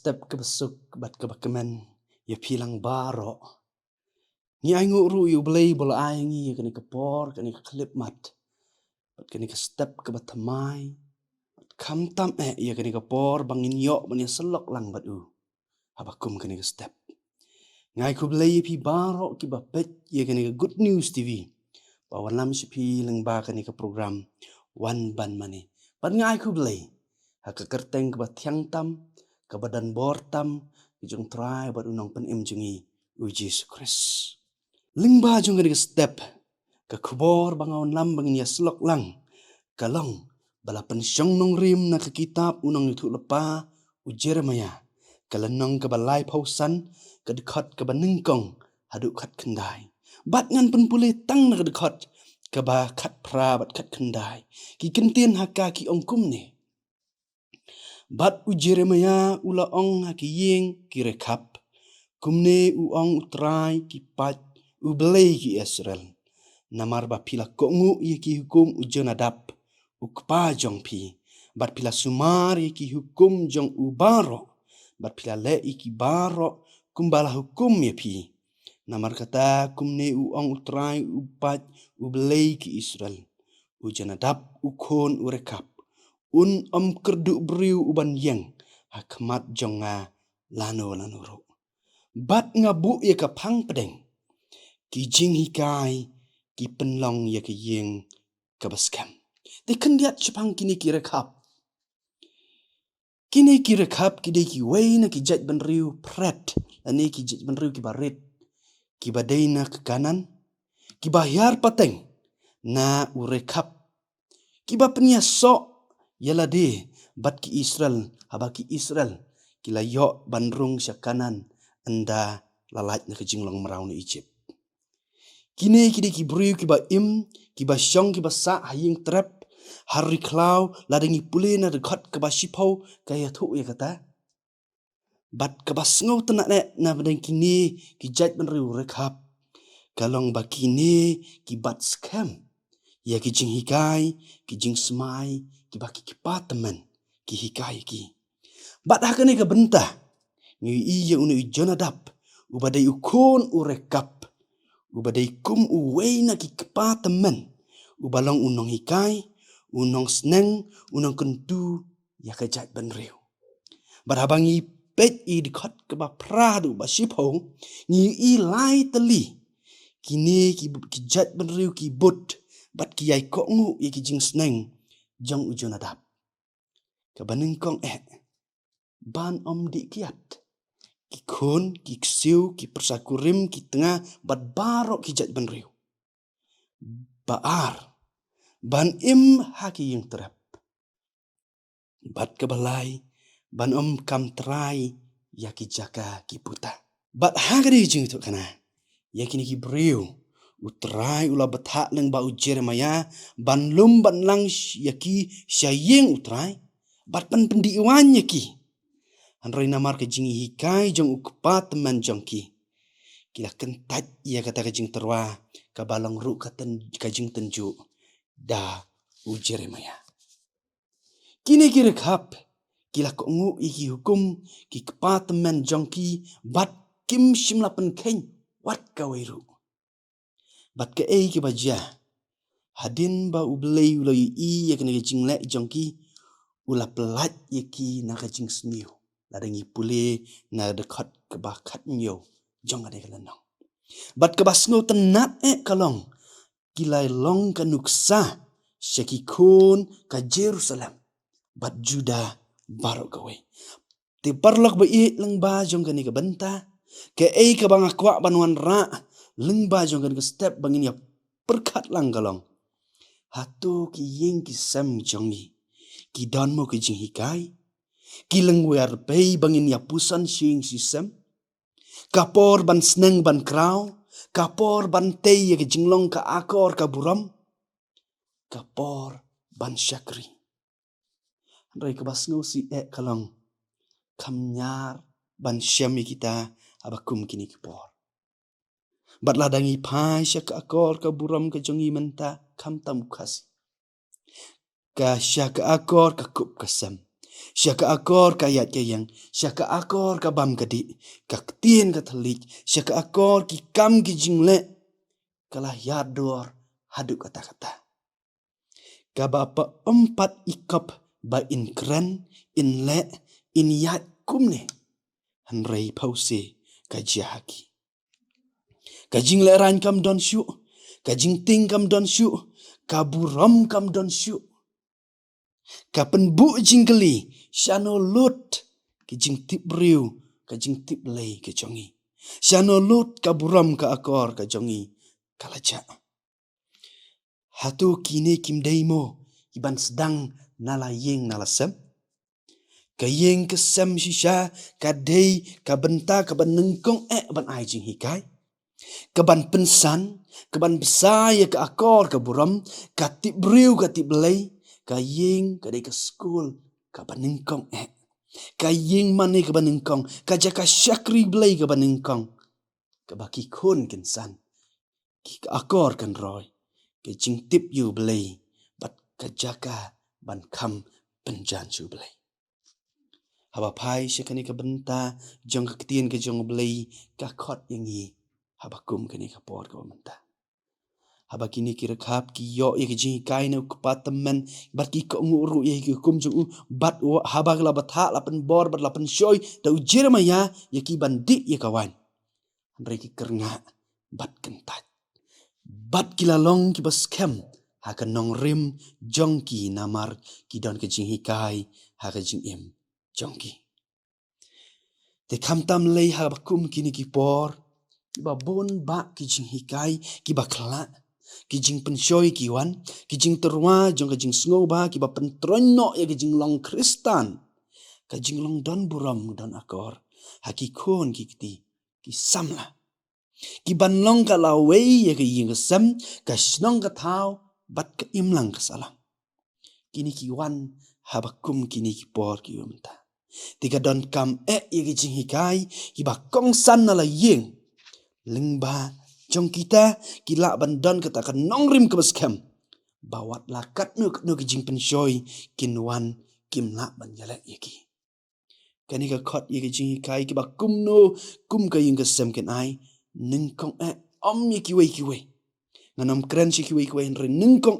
step ke besuk bat ke bakemen ya pilang baro. Ni ai nguru yu blay bola ai ngi kani ke por kani ke klip mat. Bat kani ke step ke batamai. Kam tam ya kani ke por bangin yok bani selok lang bat u. Habakum kani ke step. Ngai ku blay pi baro ki bapet ya kani ke Good News TV. Bawan lam si pi lang ba kani ke program Wan Ban Mani. Bat ngai ku blay. Haka kerteng ke batiang tam ke badan bor tam jong try bat unong pen im jengi u Jesus Christ. Lingba jong kani ke step ke kubor bangawan lam bangin ya selok lang kalong bala pensyong nong rim na ke kitab unong itu lepa u Jeremiah kalenong ke balai pausan ke dekat ke banengkong haduk kat kendai bat ngan pen pulih tang na ke dekat ke ba kat pra bat kat kendai ki kentien haka ki ongkum ne bat u Jeremiah ula ong haki yeng ki rekap kumne u ong utrai ki pat u belai ki Israel namar ba pila kongu ye ki hukum u Jonadab u kepa jong pi bat pila sumar ye ki hukum jong u baro bat pila le ki baro kumbala hukum ye pi namar kata kumne u ong utrai u pat u belai ki Israel u Jonadab u kon u rekap un kerdu beriu uban yang hakmat jonga lano ro bat ngabu ye kapang pedeng ki jing hikai ki penlong ye ke yeng ke baskam te kendiat chupang kini ki rekap kini ki rekap ki de ki wei na ki jat ben riu pret ane ki jat ben riu ki barit ki badai na ke kanan ki bayar pateng na u rekap ki ba penia sok yala de bat ki Israel haba ki Israel ki la yo bandrung syakanan anda lalat na ke jinglong merau na Egypt kini kidi ki beriu ki ba im ki ba syong ki ba sa haying trap hari klau ladengi pule na dekat ke ba sipau kaya tu ya kata bat ke ba sngau tenak na badeng kini ki jat ben riu rekap kalong ba kini ki bat scam ya ki jing hikai ki jing semai ki ba ki patemen ki hikai ki bat hakane ke bentah ni iya unu Jonadab ubadai ukon u rekap ubadai kum uwei na ki kepatemen ubalong unong hikai unong sneng unong kentu ya kejat ben riu barabangi pet i dekat ke ba pradu ba sipho ni i lai teli kini ki jat ben riu ki but bat ki ai ko ngu ye ki jing sneng jong u Jonadab ke banengkong ban om di kiat ki kon ki ksiu ki persakurim ki tengah bat barok ki jat ben riu baar ban im haki yang terap bat ke balai ban om kam trai ya ki jaka ki puta bat hagari jing tu kana ya kini ki briu utrai ula bathak leng ba u Jeremiah ban lum ban lang ya ki syayeng utrai bat pen pendi wan ya ki Androi namar ke jingi hikai jong ukpa teman jong ki. Kila kentat ia kata ke jing terwa ke balong ru ke jing tenju da u Jeremiah. Kini kira kap kila ko ngu iki hukum ki kepa teman jong ki bat kim shimla pen keng wat ka weiru. Bat ke ki bajia hadin ba u belai ulo i ya kena ke jing lek jong ki ula pelat ya ki na ke jing sniu. Ladengi pule na dekat ke bakat nyo jong ada kelenong. Bat ke basngo tenat kalong kilai long ke nuksa syakikun ke Jerusalem bat Juda baru gawe. Ti parlok ba i leng ba jong ke ni ke benta ke ke bang akwa banwan ra leng ba jong ke step bangin ya perkat lang kalong. Hatu ki yeng ki sem jongi ki don mo ke jing hikai kileng wer pei bangin ya pusan sing sistem kapor ban sneng ban krau kapor ban tei ya ke jinglong ka akor ka buram kapor ban syakri andai ke basngo si kalong kamnyar ban syami kita abakum kini kepor bat ladangi pai syak akor ka buram ka jongi menta kam tam kasi ka syak akor ka kup kasam Syaka akor kayat kayang, syaka akor kabam kadi, kaktian katelik, syaka akor ki kam ki jingle, kalah yador haduk kata-kata. Kabapa empat ikap ba in kran, in le, in yat kumne, hanrei pause kajahaki. Kajing le ran kam don syu, kajing ting kam don syu, kaburam kam don syu. Kapen bu jingkeli, syano lut, kajing tip riu, kajing tip lei kejongi. Syano lut kaburam ka akor kejongi, kalaja. Hatu kini kim daimo, iban sedang nala yeng nala sem. Kayeng kesem shisha, kadei, kabenta, kaban nengkong ban ai jing hikai. Kaban pensan, kaban besaya ke akor kaburam, katip riu katip lei. Kayeng kadai ke skul, kaban nengkong Kayeng mane kaban nengkong, kajaka syakri belai kaban nengkong. Kabaki kun kensan, ki akor kan roy, ke jing tip yu belai, bat kajaka ban kam penjan su belai. Haba pai syakani kabenta, jong ketien ke jong belai, kakot yang i, haba kum kani kapor kabenta. Haba kini kira kap ki yo ye ki kai na kupatemen bat ki ko nguru ye ki kum ju bat haba la batha la pen bor bat la pen shoy da ujir maya ye ki bandi ye kawan. Andre ki kernga bat kentat. Bat ki lalong ki bas kem ha ka nong rim jong ki namar ki don ke jing kai ha ka jing im jong ki. Te kam tam lei ha kum kini ki por ki ba bon ba ki jing kai ki ba kla kijing pensoi kiwan, kijing terwa jong kijing sngoba kiba pentronno ya kijing long kristan, kijing long don buram don akor, hakikon kikti kisamla, kiban long kalawe ya kijing kesem, kasnong katau bat ke imlang kesalang, kini kiwan habakum kini kipor kiwamta, tiga don kam ya kijing hikai kiba kongsan nala yeng, lengba jong kita kila bandan katakan nongrim ke baskem. Bawat lakat nuk kijing pensoi kinwan kimla banjalek yaki. Kani ka kot yaki jing kai ki ba kumno kum ka yung kesem ken ai nengkong om yaki we. Nganom kren si ki we henre nengkong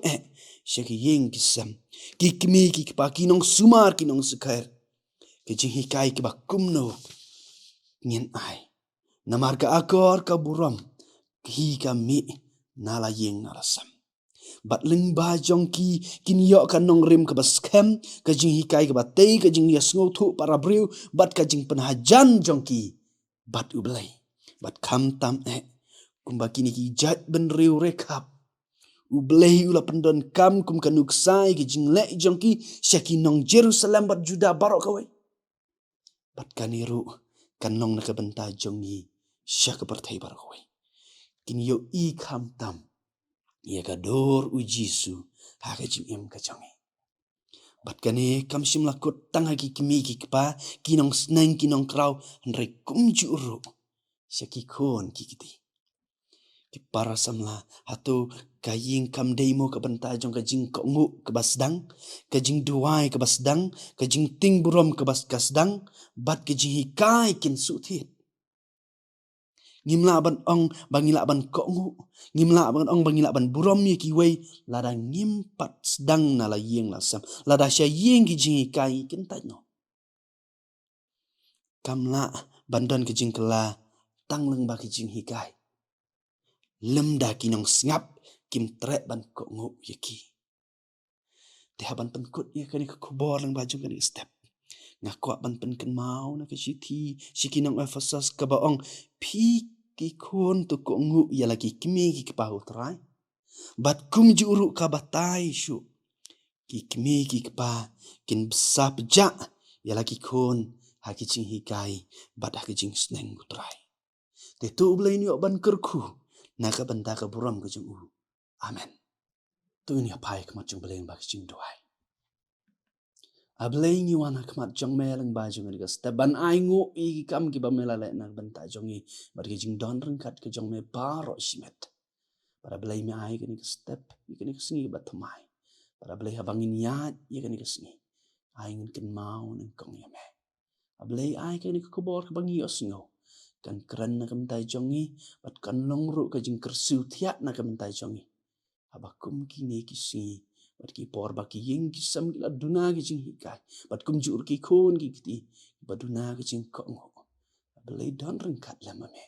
syaki yeng kesem. Ki kimi ki pa kinong sumar kinong sekair. Ki jing kai ki ba kumno ngien ai. Namarga akor ka buram. Hi kami nala yeng nala sam. Bat ling ba jong ki kinyo ka nong rim ka baskem ka jing hikai ka batay ka jing yas ngotu para briu bat ka jing penhajan jong ki bat ublay bat kam tam kumba kini ki jat ben riu rekap ublay ula pendon kam kum ka nuksai ka jing le jong ki syaki nong Jerusalem bat Juda barok kawai bat kaniru kan nong naka benta jong yi syak pertai barok kawai kini yo i kam tam ia kador ujisu haka jing im kacangi bat kane kam sim lakut tang haki kimi ki kpa kinong sneng kinong kraw henre kum ju uru syaki kon kikiti ki para samla hatu kaying kam deimo ka benta jong ka jing ko ngu ka basdang ka jing duai ka basdang ka jing ting burom ka bas kasdang bat ka jing hikai kin sutit ngimla ban ong bangila ban ko ngu ngimla ban ong bangila ban burom ye ki wei lada ngimpat sedang nala yeng lasam lada sya yeng ki jing kai kentat no kamla bandon ki jing kela tangleng ba ki jing hikai lemda kinong sngap kim trek ban ko ngu ye ki te haban penkut ye kani ka kubor lang baju kani step ngakwa ban pen ken mau na ke siti sikinong efasas ka baong pi ki kun tu ko ngu ya lagi kimi ki pahu trai bat kum ju uru ka batai syu ki kimi ki pa kin besap ja ya lagi kun ha ki jing hikai bat ha ki jing sneng trai te tu blai ni ban kerku na ka benta ka buram ka jing u amen tu ni apai ka macung blai ba ki jing doai ablay ni wana kmat jong meleng ba jong ni gas taban ai ngu i kam ki ba mela le na benta jong i bar ki jing don rengkat ke jong me baro simet para blay mi ai ni step i ni singi ba thamai para blay habangin yat i ni singi Ai ngin kan mau nang kong ya me. Ablay ai kan ni kubor ka bangi osngo. Kan keren na kamtai jongi, bat kan longru ka jing kersu tiat na kamtai jongi. Abakum kini kisi, bat ki por baki ying kisam gila duna ki jing hikai. Bat kum jur ki kun ki kiti, baduna ki jing kong ho. Ablay don rengkat lama me.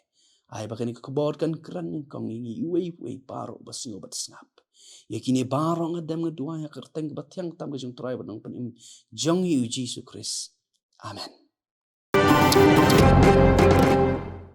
Ai bakani kubor kan keren nang kong ingi iwe paro basngo bat snap. Ya kini barong adem ngedua ya kerteng batyang tam ke jung try batong penim jongi u Jesu Christ. Amen.